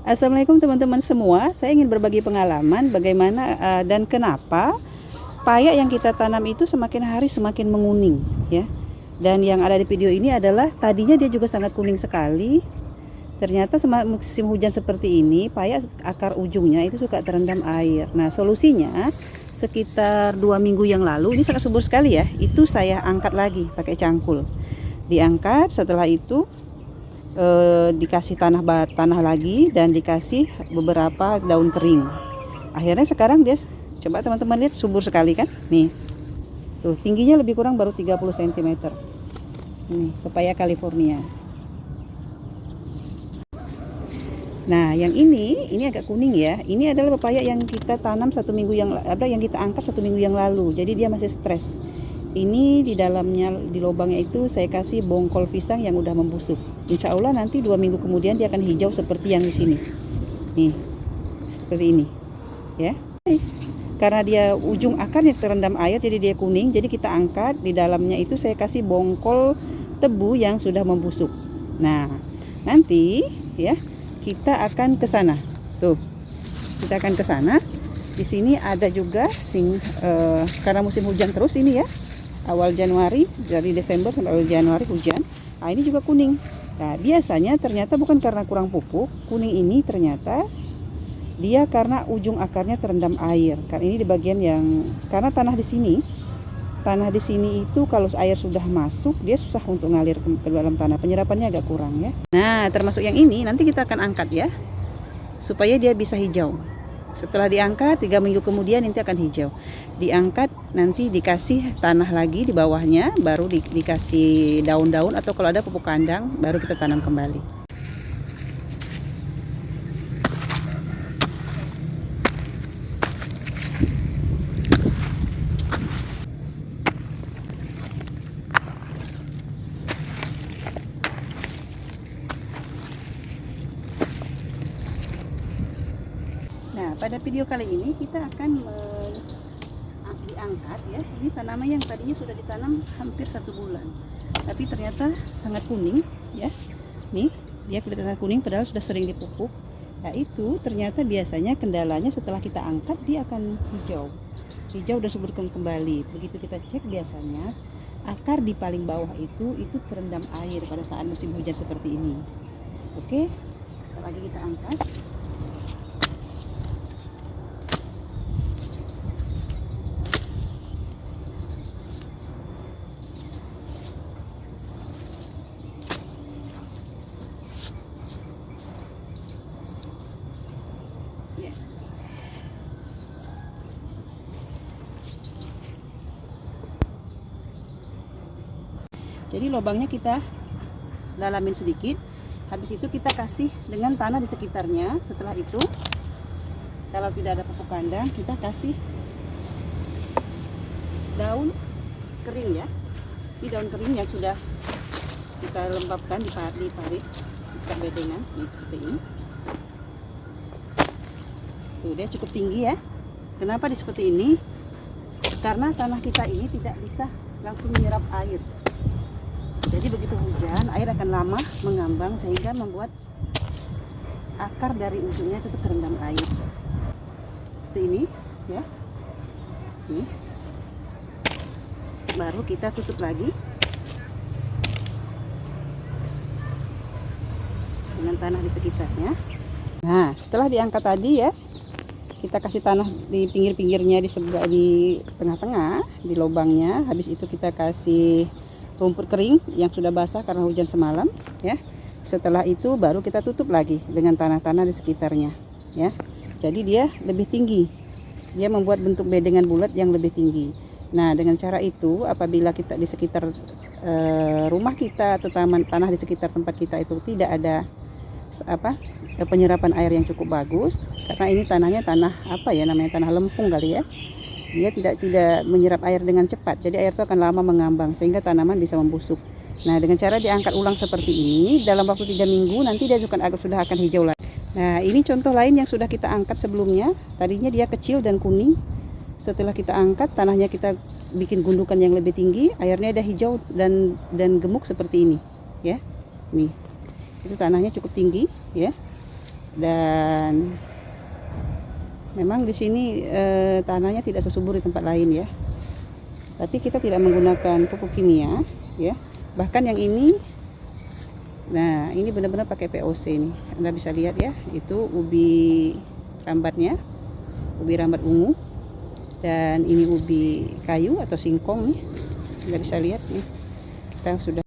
Assalamualaikum teman-teman semua. Saya ingin berbagi pengalaman bagaimana dan kenapa paya yang kita tanam itu semakin hari semakin menguning, ya. Dan yang ada di video ini adalah tadinya dia juga sangat kuning sekali. Ternyata musim hujan seperti ini, paya akar ujungnya itu suka terendam air. Nah, solusinya sekitar 2 minggu yang lalu, ini sangat subur sekali ya. Itu saya angkat lagi pakai cangkul. Diangkat, setelah itu dikasih tanah lagi dan dikasih beberapa daun kering. Akhirnya sekarang dia, coba teman-teman lihat, subur sekali kan. Nih, tuh tingginya lebih kurang baru 30 cm. Nih, pepaya California. Nah, yang ini agak kuning ya. Ini adalah pepaya yang kita tanam yang kita angkat 1 minggu yang lalu. Jadi dia masih stres. Ini di dalamnya, di lubangnya itu saya kasih bongkol pisang yang udah membusuk. Insya Allah nanti 2 minggu kemudian dia akan hijau seperti yang di sini. Nih, seperti ini, ya. Karena dia ujung akarnya terendam air, jadi dia kuning. Jadi kita angkat, di dalamnya itu saya kasih bongkol tebu yang sudah membusuk. Nah, nanti ya kita akan ke sana. Tuh, kita akan ke sana. Di sini ada juga karena musim hujan terus ini ya. Awal Januari, dari Desember sampai awal Januari hujan. Nah, ini juga kuning. Nah, biasanya ternyata bukan karena kurang pupuk. Kuning ini ternyata dia karena ujung akarnya terendam air. Karena ini di bagian karena tanah di sini itu kalau air sudah masuk, dia susah untuk ngalir ke dalam tanah. Penyerapannya agak kurang ya. Nah, termasuk yang ini nanti kita akan angkat ya, supaya dia bisa hijau. Setelah diangkat 3 minggu kemudian nanti akan hijau. Diangkat nanti dikasih tanah lagi di bawahnya, baru dikasih daun-daun atau kalau ada pupuk kandang baru kita tanam kembali. Nah, pada video kali ini kita akan diangkat ya. Ini tanaman yang tadinya sudah ditanam hampir 1 bulan, tapi ternyata sangat kuning ya. Nih, dia kelihatan kuning padahal sudah sering dipupuk. Nah, itu ternyata biasanya kendalanya setelah kita angkat dia akan hijau dan subur kembali. Begitu kita cek, biasanya akar di paling bawah itu terendam air pada saat musim hujan seperti ini. Oke, lagi kita angkat. Jadi lubangnya kita dalamin sedikit. Habis itu kita kasih dengan tanah di sekitarnya. Setelah itu, kalau tidak ada pupuk kandang, kita kasih daun kering ya. Ini daun kering yang sudah kita lembabkan di parit, kita bedengan nih seperti ini. Tuh, dia cukup tinggi ya. Kenapa seperti ini? Karena tanah kita ini tidak bisa langsung menyerap air. Jadi begitu hujan, air akan lama mengambang sehingga membuat akar dari ujungnya itu terendam air. Seperti ini ya. Nih. Baru kita tutup lagi dengan tanah di sekitarnya. Nah, setelah diangkat tadi ya, kita kasih tanah di pinggir-pinggirnya, di tengah-tengah, di lubangnya. Habis itu kita kasih rumput kering yang sudah basah karena hujan semalam ya. Setelah itu baru kita tutup lagi dengan tanah-tanah di sekitarnya ya. Jadi dia lebih tinggi. Dia membuat bentuk bedengan bulat yang lebih tinggi. Nah, dengan cara itu apabila kita di sekitar rumah kita atau tanah di sekitar tempat kita itu tidak ada penyerapan air yang cukup bagus, karena ini tanahnya tanah lempung kali ya. Dia tidak menyerap air dengan cepat, jadi air itu akan lama mengambang sehingga tanaman bisa membusuk. Nah, dengan cara diangkat ulang seperti ini dalam waktu 3 minggu nanti dia sudah akan hijau lagi. Nah, ini contoh lain yang sudah kita angkat sebelumnya. Tadinya dia kecil dan kuning. Setelah kita angkat, tanahnya kita bikin gundukan yang lebih tinggi, airnya ada hijau dan gemuk seperti ini ya. Nih, itu tanahnya cukup tinggi ya. Dan memang di sini tanahnya tidak sesubur di tempat lain ya. Tapi kita tidak menggunakan pupuk kimia ya. Bahkan yang ini, nah ini benar-benar pakai POC nih. Anda bisa lihat ya, itu ubi rambatnya, ubi rambat ungu. Dan ini ubi kayu atau singkong nih. Anda bisa lihat nih. Kita sudah